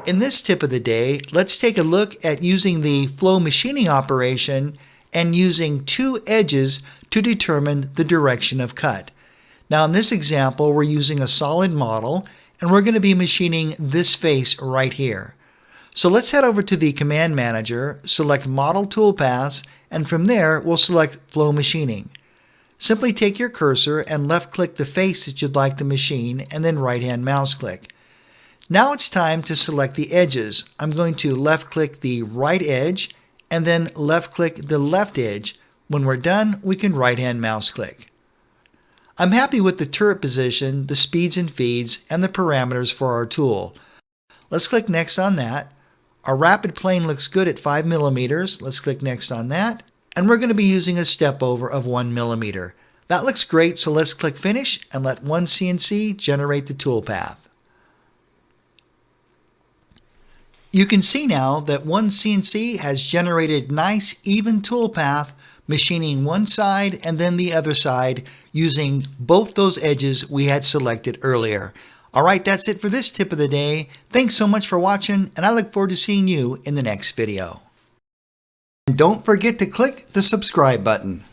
In this tip of the day, let's take a look at using the flow machining operation and using two edges to determine the direction of cut. Now in this example, we're using a solid model and we're going to be machining this face right here. So let's head over to the Command Manager, select Model Toolpaths, and from there we'll select Flow Machining. Simply take your cursor and left-click the face that you'd like to machine and then right-hand mouse click. Now it's time to select the edges. I'm going to left-click the right edge and then left-click the left edge. When we're done, we can right-hand mouse click. I'm happy with the turret position, the speeds and feeds, and the parameters for our tool. Let's click Next on that. Our rapid plane looks good at 5 millimeters. Let's click Next on that. And we're going to be using a step over of 1 millimeter. That looks great, so let's click Finish and let OneCNC generate the toolpath. You can see now that OneCNC has generated nice even toolpath, machining one side and then the other side using both those edges we had selected earlier. Alright, that's it for this tip of the day. Thanks so much for watching, and I look forward to seeing you in the next video. And don't forget to click the subscribe button.